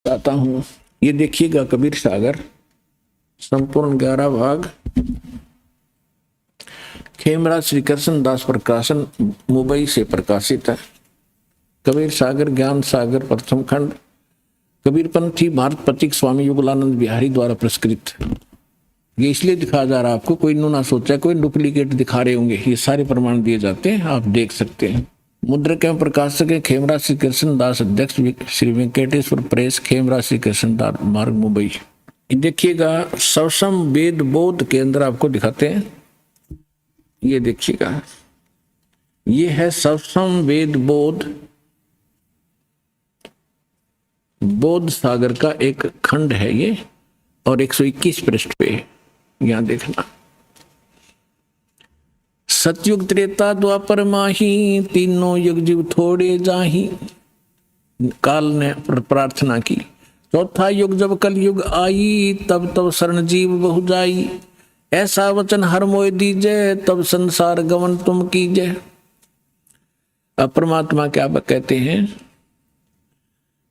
चाहता हूँ। ये देखिएगा कबीर सागर संपूर्ण 11 भाग, खेमराज श्री कृष्ण दास प्रकाशन मुंबई से प्रकाशित है। कबीर सागर ज्ञान सागर प्रथम खंड, कबीरपंथी भारत प्रतीक स्वामी युगलानंद बिहारी द्वारा पुरस्कृत। ये इसलिए दिखाया जा रहा है आपको, कोई ना सोचा कोई डुप्लीकेट दिखा रहे होंगे, ये सारे प्रमाण दिए जाते हैं, आप देख सकते हैं। मुद्रक एवं प्रकाशक है खेमराज श्री कृष्ण दास, अध्यक्ष श्री वेंकटेश्वर प्रेस, खेमराज श्री कृष्ण दास मार्ग मुंबई। देखिएगा सवसम वेद बोध केंद्र आपको दिखाते हैं। ये देखिएगा, ये है सवसम वेद बोध सागर का एक खंड है ये, और 121 पृष्ठ पे यहां देखना। सतयुग त्रेता द्वापर माही, तीनों युग जीव थोड़े जाही। काल ने प्रार्थना की। चौथा युग जब कल युग आई, तब तब शरण जीव बहु जाई। ऐसा वचन हर मोय दीजय, तब संसार गमन तुम कीजय। अब परमात्मा क्या कहते हैं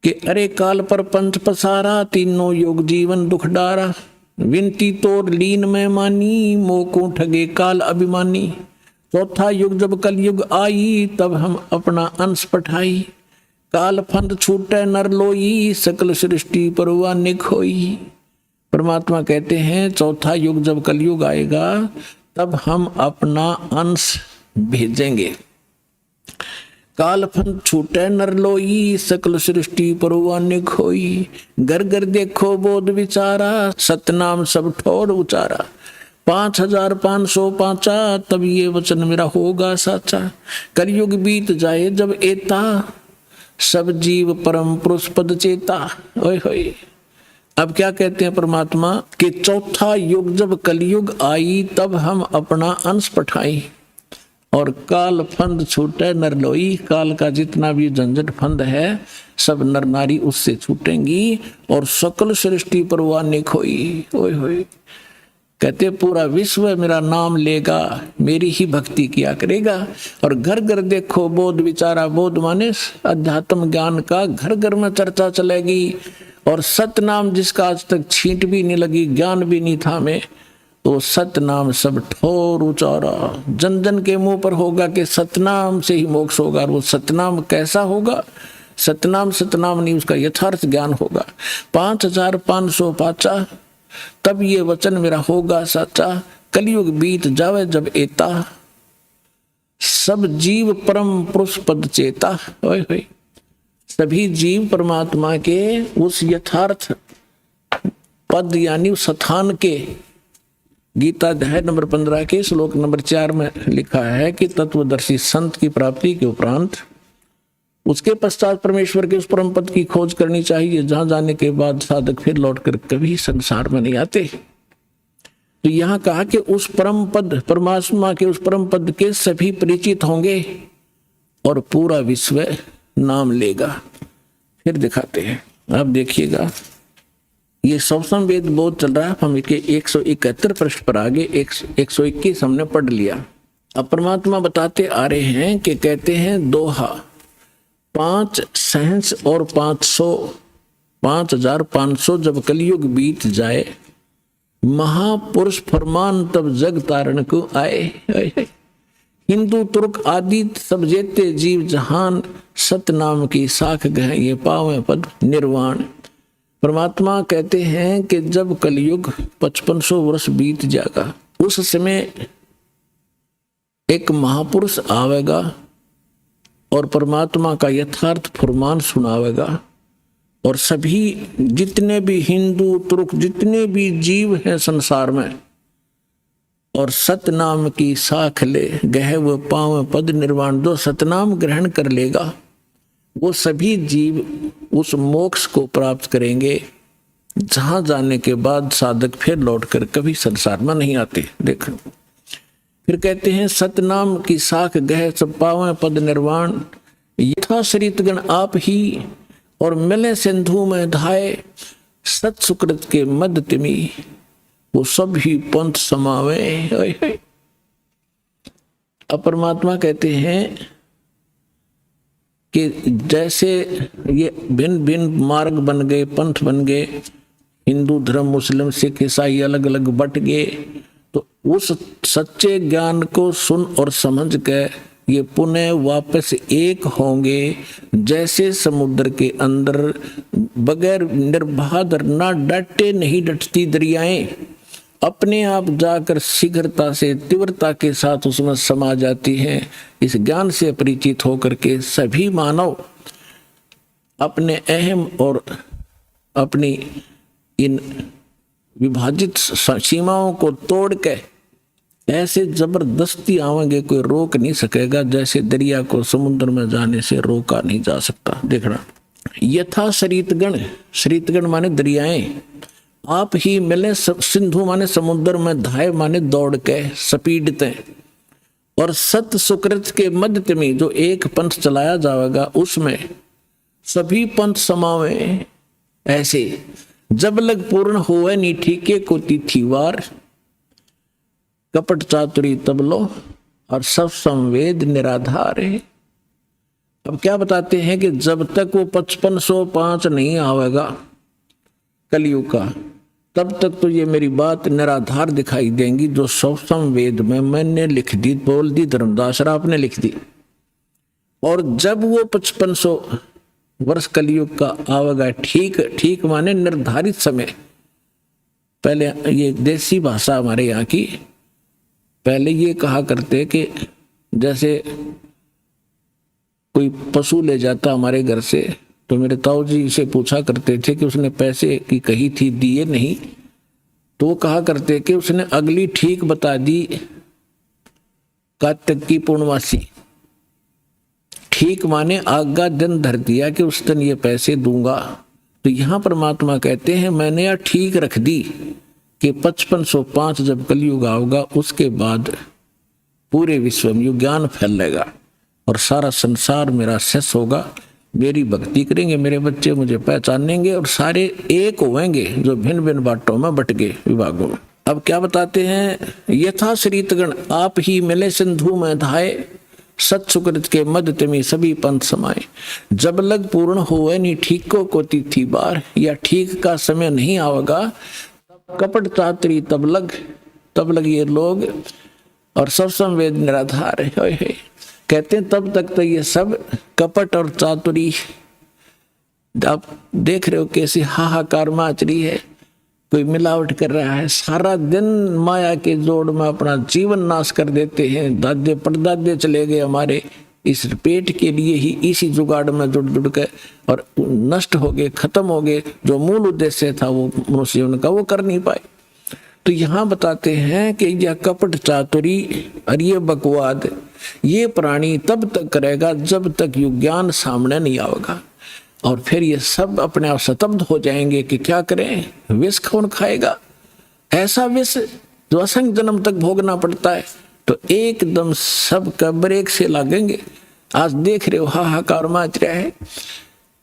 कि अरे काल पर पंच पसारा, तीनों योग जीवन दुख डारा। विनती तोर लीन में मानी, मोको ठगे काल अभिमानी। चौथा युग जब कल युग आई, तब हम अपना अंश पठाई। काल फंद छूटे नर लोई, सकल सृष्टि परवा निखोई। परमात्मा कहते हैं चौथा युग जब कलयुग आएगा, तब हम अपना अंश भेजेंगे। काल फंद छूटे नर लोई, सकल सृष्टि परवा निखोई। घर घर देखो बोध विचारा, सतनाम सब ठोर उचारा। 5505 तब ये वचन मेरा होगा साचा। कलयुग बीत जाए जब एता, सब जीव परम पुरुष पद चेता। ओए होए, अब क्या कहते हैं परमात्मा कि चौथा युग जब कलयुग आई, तब हम अपना अंश पठाई। और काल फंद छूटे नर लोई, काल का जितना भी झंझट फंद है सब नर नारी उससे छूटेंगी, और सकल सृष्टि परवाह नहीं खोई। ओए होए, कहते पूरा विश्व मेरा नाम लेगा, मेरी ही भक्ति किया करेगा। और घर घर देखो बोध विचारा, बोध माने अध्यात्म ज्ञान का घर घर में चर्चा चलेगी। और सतनाम जिसका आज तक छींट भी नहीं लगी, ज्ञान भी नहीं था में, तो सतनाम सब ठोर उचारा। जन जन के मुंह पर होगा कि सतनाम से ही मोक्ष होगा। और वो सतनाम कैसा होगा? सतनाम सतनाम नहीं, उसका यथार्थ ज्ञान होगा। 5505 तब ये वचन मेरा होगा सच्चा। कलयुग बीत जावे जब एता, सब जीव परम पुरुष पद चेता। ओए होए, सभी जीव परमात्मा के उस यथार्थ पद यानी उस स्थान के, गीता अध्याय नंबर 15 के श्लोक नंबर 4 में लिखा है कि तत्वदर्शी संत की प्राप्ति के उपरांत उसके पश्चात परमेश्वर के उस परम पद की खोज करनी चाहिए, जहां जाने के बाद साधक फिर लौटकर कभी संसार में नहीं आते। तो यहां कहा कि उस परम पद, परमात्मा के उस परम पद के सभी परिचित होंगे और पूरा विश्व नाम लेगा। फिर दिखाते हैं, आप देखिएगा, ये सवसम वेद बोध चल रहा है। हम इसके 171 पृष्ठ पर आगे 121 हमने पढ़ लिया। अब परमात्मा बताते आ रहे हैं कि कहते हैं दोहा, 5 सहंस और 5500 जब कलयुग बीत जाए, महापुरुष फरमान तब जग तारण को आए। हिंदू तुर्क आदि सब जेते जीव जहान, सतनाम की साख गह ये पावे पद निर्वाण। परमात्मा कहते हैं कि जब कलयुग 5500 वर्ष बीत जाएगा, उस समय एक महापुरुष आवेगा और परमात्मा का यथार्थ फरमान सुनावेगा। और सभी जितने भी हिंदू तुर्क जितने भी जीव हैं संसार में, और सतनाम की साख ले गह वो पाव पद निर्वाण, जो सतनाम ग्रहण कर लेगा वो सभी जीव उस मोक्ष को प्राप्त करेंगे, जहां जाने के बाद साधक फिर लौटकर कभी संसार में नहीं आते। देखो फिर कहते हैं सतनाम की साख गह सब पावे पद निर्वाण। यथा शरीतगण आप ही, और मिले सिंधु में धाये। सत सुकृत के मद तिमी, वो सब ही पंथ समावे। अब परमात्मा कहते हैं कि जैसे ये भिन्न भिन्न मार्ग बन गए, पंथ बन गए, हिंदू धर्म, मुस्लिम, सिख, ईसाई अलग अलग बट गए, तो उस सच्चे ज्ञान को सुन और समझ के ये पुनः वापस एक होंगे। जैसे समुद्र के अंदर बगैर निर्बाध ना डटे नहीं डटती दरियाएं, अपने आप जाकर शीघ्रता से तीव्रता के साथ उसमें समा जाती हैं। इस ज्ञान से परिचित होकर के सभी मानव अपने अहम और अपनी इन विभाजित सीमाओं को तोड़ के ऐसे जबरदस्ती आवेंगे, कोई रोक नहीं सकेगा, जैसे दरिया को समुद्र में जाने से रोका नहीं जा सकता। देखना, यथा शरीतगण, शरीतगण माने दरियाएं, आप ही मिले सिंधु माने समुद्र में, धाय माने दौड़ के स्पीडते, और सत सुकृत के मध्य में जो एक पंथ चलाया जाएगा उसमें सभी पंथ समावे। ऐसे जब लग पूर्ण होवे नी ठीके को तिथिवार, कपट चातुरी तब लो और सब संवेद निराधार है। अब क्या बताते हैं कि जब तक वो 5505 नहीं आवेगा कलयुग का, तब तक तो ये मेरी बात निराधार दिखाई देंगी, जो सब संवेद में मैंने लिख दी, बोल दी, धर्मदास राव ने लिख दी। और जब वो 5500 वर्ष कलयुग का आवेगा, ठीक ठीक माने निर्धारित समय। पहले ये देसी भाषा हमारे यहाँ की, पहले ये कहा करते कि जैसे कोई पशु ले जाता हमारे घर से, तो मेरे ताऊ जी से पूछा करते थे कि उसने पैसे की कही थी, दिए नहीं, तो वो कहा करते कि उसने अगली ठीक बता दी कार्तिक की पूर्णमासी। ठीक माने आगा दिन धर दिया कि उस दिन ये पैसे दूंगा। तो यहां परमात्मा कहते हैं मैंने यह ठीक रख दी कि 5505 जब कलयुग आओगा उसके बाद पूरे विश्व में ज्ञान फैलेगा और सारा संसार मेरा शेष होगा। मेरी भक्ति करेंगे मेरे बच्चे, मुझे पहचानेंगे और सारे एक होंगे जो भिन्न भिन्न बाटों में बट गए विभागों में। अब क्या बताते हैं, यथा शरीतगण आप ही मिले सिंधु में धाये, सत सुकृत के मध्य में सभी पंथ समाये। जब लग पूर्ण होवे नी ठीको को तिथि बार, या ठीक का समय नहीं आवेगा, कपट चातुरी तब लग ये लोग और सब संवेद निराधार है। कहते हैं तब तक तो ये सब कपट और चातुरी, आप देख रहे हो कैसी हाहाकार मच रही है, कोई मिलावट कर रहा है, सारा दिन माया के जोड़ में अपना जीवन नाश कर देते हैं। दादे परदादे चले गए हमारे इस पेट के लिए ही, इसी जुगाड़ में जुड़ के और नष्ट हो गए, खत्म हो गए। जो मूल उद्देश्य था वो मनुष्य जीवन का, वो कर नहीं पाए। तो यहाँ बताते हैं कि यह कपट चातुरी और ये बकवाद ये प्राणी तब तक करेगा जब तक ज्ञान सामने नहीं आएगा, और फिर ये सब अपने आप स्तब्ध हो जाएंगे कि क्या करें, विष कौन खाएगा, ऐसा विष जो असंख्य जन्म तक भोगना पड़ता है। तो एकदम सब का ब्रेक से लगेंगे। आज देख रहे हो हाहाकार मच रहा है,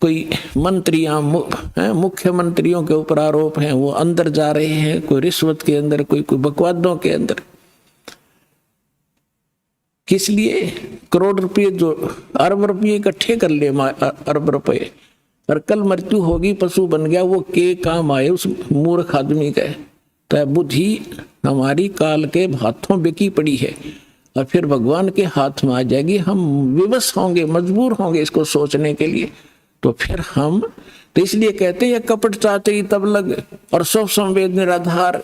कोई मंत्रियां मुख्यमंत्रियों के ऊपर आरोप हैं, वो अंदर जा रहे हैं, कोई रिश्वत के अंदर, कोई बकवादों के अंदर। किस लिए? करोड़ रुपये जो अरब रुपये इकट्ठे कर ले, अरब रुपये, और कल मृत्यु होगी, पशु बन गया, वो के काम आए उस मूर्ख आदमी का। तो बुद्धि हमारी काल के हाथों बिकी पड़ी है और फिर भगवान के हाथ में आ जाएगी। हम विवश होंगे, मजबूर होंगे इसको सोचने के लिए। तो फिर हम, तो इसलिए कहते हैं कपट चातुरी तब लग और सब संवेद निराधार,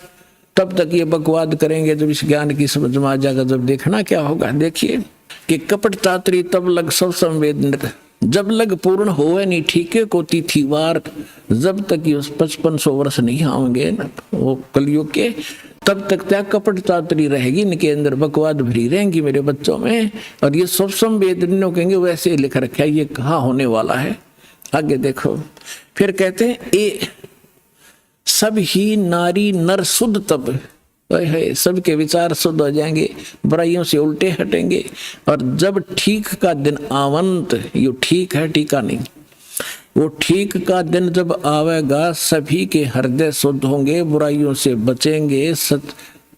तब तक ये बकवाद करेंगे जब इस ज्ञान की समझ में आ जाएगा। जब देखना क्या होगा, देखिए कि कपट चातुरी तब लग सब संवेद, जब लग पूर्ण होवे नहीं ठीके को तिथिवार, जब तक ये 5500 वर्ष नहीं आएंगे ना वो कलयुग के, तब तक क्या कपट चातुरी रहेगी, इनके अंदर बकवाद भरी रहेंगी मेरे बच्चों में। और ये सब संवेद कहेंगे वैसे लिख रखा है, ये कहाँ होने वाला है। आगे देखो, फिर कहते हैं ए सब ही नारी नर शुद्ध तब है, सबके विचार शुद्ध हो जाएंगे, बुराइयों से उल्टे हटेंगे। और जब ठीक का दिन आवंत, ये ठीक है टीका नहीं, वो ठीक का दिन जब आवेगा सभी के हृदय शुद्ध होंगे, बुराइयों से बचेंगे,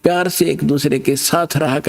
प्यार से एक दूसरे के साथ रहा कर